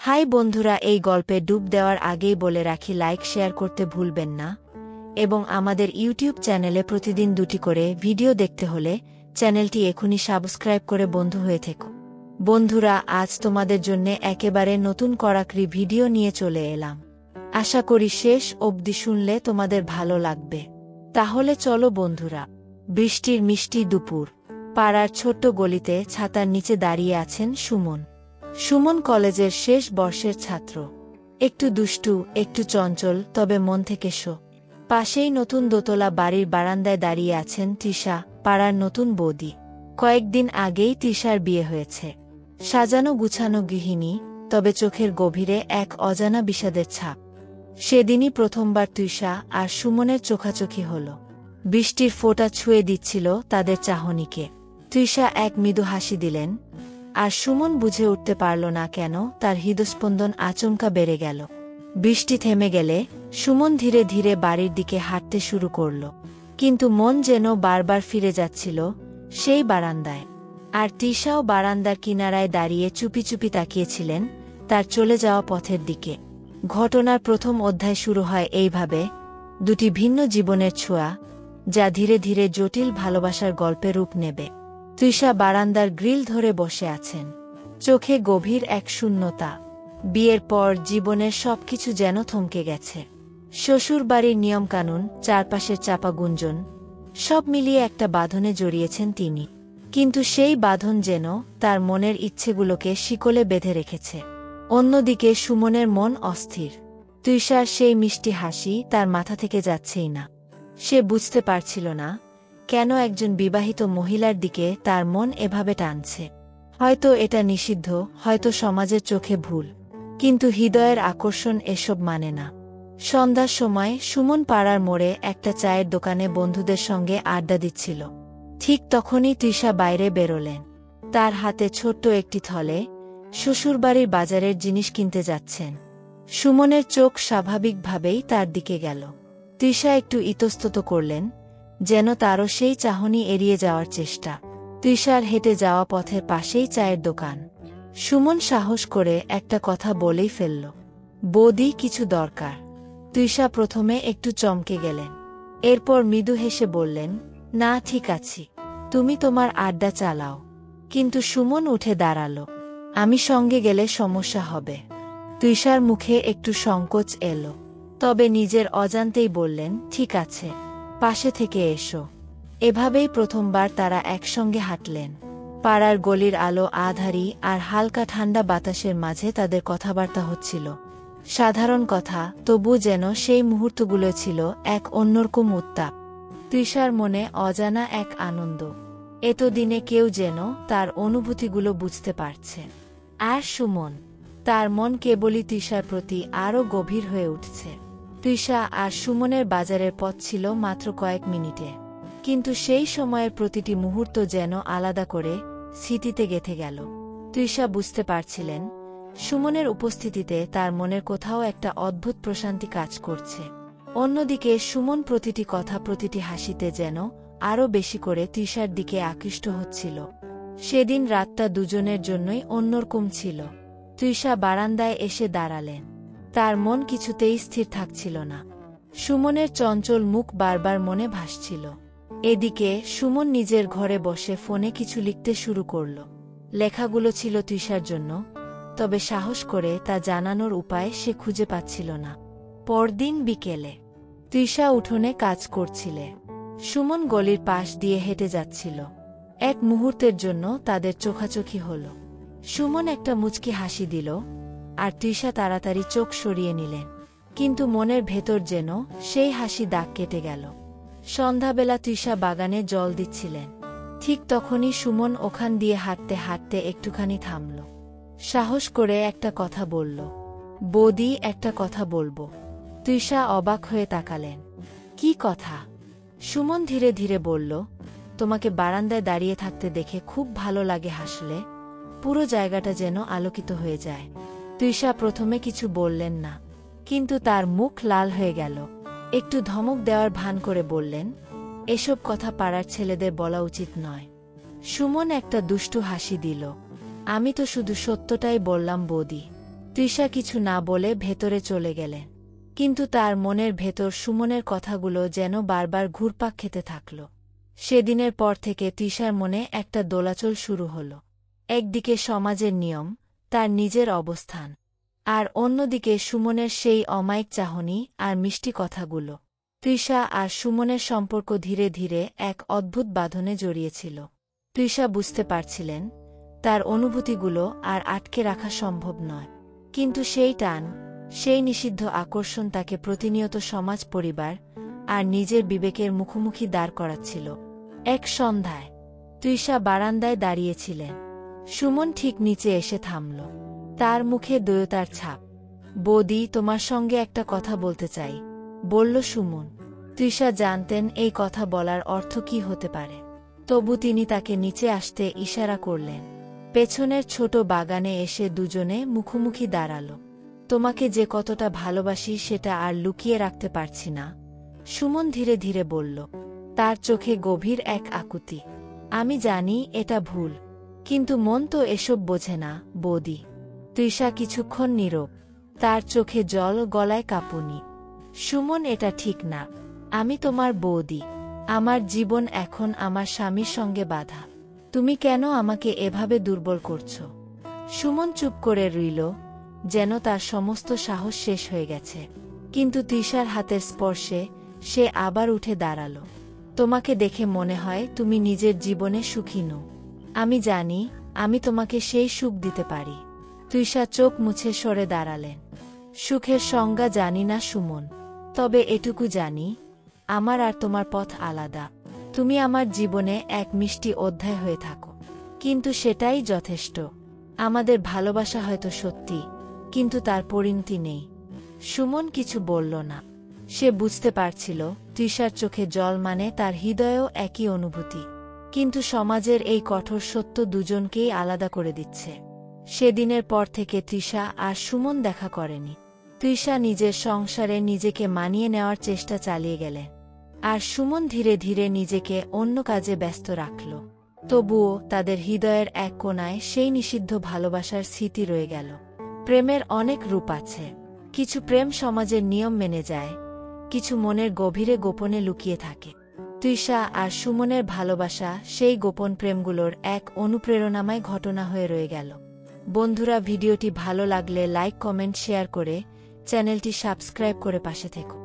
High বন্ধুরা, এই গল্পে ডুব দেওয়ার আগেই বলে রাখি, লাইক শেয়ার করতে ভুলবেন না এবং আমাদের ইউটিউব চ্যানেলে প্রতিদিন 2টি করে ভিডিও দেখতে হলে চ্যানেলটি এখনই সাবস্ক্রাইব করে বন্ধু হয়ে থেকো। বন্ধুরা, আজ তোমাদের জন্য একেবারে নতুন কড়াকড়ি ভিডিও নিয়ে চলে এলাম। আশা করি শেষ অবধি শুনলে তোমাদের ভালো লাগবে। তাহলে চলো বন্ধুরা। বৃষ্টির মিষ্টি দুপুর। পাড়ার ছোট্ট গলিতে ছাতার নিচে দাঁড়িয়ে আছেন সুমন। সুমন কলেজের শেষ বর্ষের ছাত্র। একটু দুষ্টু, একটু চঞ্চল, তবে মন থেকে পাশেই নতুন দোতলা বাড়ির বারান্দায় দাঁড়িয়ে আছেন তৃষা, পাড়ার নতুন বৌদি। কয়েকদিন আগেই তৃষার বিয়ে হয়েছে। সাজানো গুছানো গৃহিণী, তবে চোখের গভীরে এক অজানা বিষাদের ছাপ। সেদিনই প্রথমবার তৃষা আর সুমনের চোখাচোখি হল। বৃষ্টির ফোঁটা ছুঁয়ে দিচ্ছিল তাদের চাহনিকে। তৃষা এক মৃদু হাসি দিলেন, আর সুমন বুঝে উঠতে পারল না কেন তার হৃদস্পন্দন আচমকা বেড়ে গেল। বৃষ্টি থেমে গেলে সুমন ধীরে ধীরে বাড়ির দিকে হাঁটতে শুরু করল, কিন্তু মন যেন বারবার ফিরে যাচ্ছিল সেই বারান্দায়। আর তৃষাও বারান্দার কিনারায় দাঁড়িয়ে চুপি চুপি তাকিয়েছিলেন তার চলে যাওয়া পথের দিকে। ঘটনার প্রথম অধ্যায় শুরু হয় এইভাবে, দুটি ভিন্ন জীবনের ছোঁয়া, যা ধীরে ধীরে জটিল ভালোবাসার গল্পে রূপ নেবে। তৃষা বারান্দার গ্রিল ধরে বসে আছেন, চোখে গভীর এক শূন্যতা। বিয়ের পর জীবনের সবকিছু যেন থমকে গেছে। শ্বশুরবাড়ির নিয়মকানুন, চারপাশের চাপা গুঞ্জন, সব মিলিয়ে একটা বাঁধনে জড়িয়েছেন তিনি। কিন্তু সেই বাঁধন যেন তার মনের ইচ্ছেগুলোকে শিকলে বেঁধে রেখেছে। অন্যদিকে সুমনের মন অস্থির। তৃষার সেই মিষ্টি হাসি তার মাথা থেকে যাচ্ছেই না। সে বুঝতে পারছিল না কেন একজন বিবাহিত মহিলার দিকে তার মন এভাবে টানছে। হয়তো এটা নিষিদ্ধ, হয়তো সমাজের চোখে ভুল, কিন্তু হৃদয়ের আকর্ষণ এসব মানে না। সন্ধ্যার সময় সুমন পাড়ার মোড়ে একটা চায়ের দোকানে বন্ধুদের সঙ্গে আড্ডা দিচ্ছিল। ঠিক তখনই তৃষা বাইরে বেরোলেন। তার হাতে ছোট্ট একটি থলে, শ্বশুরবাড়ির বাজারের জিনিস কিনতে যাচ্ছেন। সুমনের চোখ স্বাভাবিকভাবেই তার দিকে গেল। তৃষা একটু ইতস্তত করলেন, যেন তারও সেই চাহনি এড়িয়ে যাওয়ার চেষ্টা। তৃষার হেঁটে যাওয়া পথের পাশেই চায়ের দোকান। সুমন সাহস করে একটা কথা বলেই ফেলল, বৌদি, কিছু দরকার? তৃষা প্রথমে একটু চমকে গেলেন, এরপর মৃদু হেসে বললেন, না, ঠিক আছি, তুমি তোমার আড্ডা চালাও। কিন্তু সুমন উঠে দাঁড়াল, আমি সঙ্গে গেলে সমস্যা হবে। তৃষার মুখে একটু সংকোচ এলো, তবে নিজের অজান্তেই বললেন, ঠিক আছে, পাশে থেকে এসো। এভাবেই প্রথমবার তারা একসঙ্গে হাঁটলেন। পাড়ার গলির আলো আধারি আর হালকা ঠান্ডা বাতাসের মাঝে তাদের কথাবার্তা হচ্ছিল। সাধারণ কথা, তবু যেন সেই মুহূর্তগুলো ছিল এক অন্যরকম উত্তাপ। তৃষার মনে অজানা এক আনন্দ। এতদিনে কেউ যেন তার অনুভূতিগুলো বুঝতে পারছে। আর সুমন, তার মন কেবলই তৃষার প্রতি আরও গভীর হয়ে উঠছে। তৃষা আর সুমনের বাজারের পথ ছিল মাত্র কয়েক মিনিটে, কিন্তু সেই সময়ের প্রতিটি মুহূর্ত যেন আলাদা করে স্মৃতিতে গেঁথে গেল। তৃষা বুঝতে পারছিলেন, সুমনের উপস্থিতিতে তার মনের কোথাও একটা অদ্ভুত প্রশান্তি কাজ করছে। অন্যদিকে সুমন প্রতিটি কথা, প্রতিটি হাসিতে যেন আরও বেশি করে তৃষার দিকে আকৃষ্ট হচ্ছিল। সেদিন রাতটা দুজনের জন্যই অন্যরকম ছিল। তৃষা বারান্দায় এসে দাঁড়ালেন। তার মন কিছুতেই স্থির থাকছিল না। সুমনের চঞ্চল মুখ বারবার মনে ভাসছিল। এদিকে সুমন নিজের ঘরে বসে ফোনে কিছু লিখতে শুরু করল। লেখাগুলো ছিল তৃষার জন্য, তবে সাহস করে তা জানানোর উপায় সে খুঁজে পাচ্ছিল না। পরদিন বিকেলে তৃষা উঠোনে কাজ করছিলে। সুমন গলির পাশ দিয়ে হেঁটে যাচ্ছিল। এক মুহূর্তের জন্য তাদের চোখাচোখি হল। সুমন একটা মুচকি হাসি দিল, আর তৃষা তাড়াতাড়ি চোখ সরিয়ে নিলেন। কিন্তু মনের ভেতর যেন সেই হাসি দাগ কেটে গেল। সন্ধ্যাবেলা তৃষা বাগানে জল দিচ্ছিলেন। ঠিক তখনই সুমন ওখান দিয়ে হাঁটতে হাঁটতে একটুখানি থামল। সাহস করে একটা কথা বলল, বৌদি, একটা কথা বলবো। তৃষা অবাক হয়ে তাকালেন। কি কথা? সুমন ধীরে ধীরে বলল, তোমাকে বারান্দায় দাঁড়িয়ে থাকতে দেখে খুব ভালো লাগে। হাসলে পুরো জায়গাটা যেন আলোকিত হয়ে যায়। তৃষা প্রথমে কিছু বললেন না, কিন্তু তার মুখ লাল হয়ে গেল। একটু ধমক দেওয়ার ভান করে বললেন, এসব কথা পাড়ার ছেলেদের বলা উচিত নয়। সুমন একটা দুষ্টু হাসি দিল, আমি তো শুধু সত্যটাই বললাম বৌদি। তৃষা কিছু না বলে ভেতরে চলে গেলেন, কিন্তু তার মনের ভেতর সুমনের কথাগুলো যেন বারবার ঘুরপাক খেতে থাকল। সেদিনের পর থেকে তৃষার মনে একটা দোলাচল শুরু হল। একদিকে সমাজের নিয়ম, তার নিজের অবস্থান, আর অন্যদিকে সুমনের সেই অমায়িক চাহনি আর মিষ্টি কথাগুলো। তৃষা আর সুমনের সম্পর্ক ধীরে ধীরে এক অদ্ভুত বাঁধনে জড়িয়েছিল। তৃষা বুঝতে পারছিলেন তার অনুভূতিগুলো আর আটকে রাখা সম্ভব নয়, কিন্তু সেই টান, সেই নিষিদ্ধ আকর্ষণ তাকে প্রতিনিয়ত সমাজ, পরিবার আর নিজের বিবেকের মুখোমুখি দাঁড় করাচ্ছিল। এক সন্ধ্যায় তৃষা বারান্দায় দাঁড়িয়েছিলেন। সুমন ঠিক নিচে এসে থামল, তার মুখে দৃঢ়তার ছাপ। বৌদি, তোমার সঙ্গে একটা কথা বলতে চাই, বলল সুমন। তৃষা জানতেন এই কথা বলার অর্থ কি হতে পারে, তবু তিনি তাকে নিচে আসতে ইশারা করলেন। পেছনের ছোট বাগানে এসে দুজনে মুখোমুখি দাঁড়াল। তোমাকে যে কতটা ভালোবাসি সেটা আর লুকিয়ে রাখতে পারছি না, সুমন ধীরে ধীরে বলল, তার চোখে গভীর এক আকুতি। আমি জানি এটা ভুল, কিন্তু মন তো এসব বোঝে না বৌদি। তৃষা কিছুক্ষণ নীরব, তার চোখে জল, গলায় কাঁপুনি। সুমন, এটা ঠিক না। আমি তোমার বৌদি, আমার জীবন এখন আমার স্বামীর সঙ্গে বাঁধা। তুমি কেন আমাকে এভাবে দুর্বল করছো? সুমন চুপ করে রইল, যেন তার সমস্ত সাহস শেষ হয়ে গেছে। কিন্তু তৃষার হাতের স্পর্শে সে আবার উঠে দাঁড়াল। তোমাকে দেখে মনে হয় তুমি নিজের জীবনে সুখী নও। আমি জানি আমি তোমাকে সেই সুখ দিতে পারি। তৃষা চোখ মুছে সরে দাঁড়ালেন। সুখের সংজ্ঞা জানি না সুমন, তবে এটুকু জানি, আমার আর তোমার পথ আলাদা। তুমি আমার জীবনে এক মিষ্টি অধ্যায় হয়ে থাকো, কিন্তু সেটাই যথেষ্ট। আমাদের ভালোবাসা হয়তো সত্যি, কিন্তু তার পরিণতি নেই। সুমন কিছু বলল না। সে বুঝতে পারছিল তৃষার চোখে জল মানে তার হৃদয়েও একই অনুভূতি, কিন্তু সমাজের এই কঠোর সত্য দুজনকেই আলাদা করে দিচ্ছে। সেদিনের পর থেকে তৃষা আর সুমন দেখা করেনি। তৃষা নিজের সংসারে নিজেকে মানিয়ে নেওয়ার চেষ্টা চালিয়ে গেলে, আর সুমন ধীরে ধীরে নিজেকে অন্য কাজে ব্যস্ত রাখল। তবুও তাদের হৃদয়ের এক কোণায় সেই নিষিদ্ধ ভালোবাসার স্মৃতি রয়ে গেল। প্রেমের অনেক রূপ আছে। কিছু প্রেম সমাজের নিয়ম মেনে যায়, কিছু মনের গভীরে গোপনে লুকিয়ে থাকে। তৃষা আর সুমনের ভালোবাসা সেই গোপন প্রেমগুলোর এক অনুপ্রেরণাময় ঘটনা হয়ে রয়ে গেল। বন্ধুরা, ভিডিওটি ভালো লাগলে লাইক, কমেন্ট, শেয়ার করে চ্যানেলটি সাবস্ক্রাইব করে পাশে থেকো।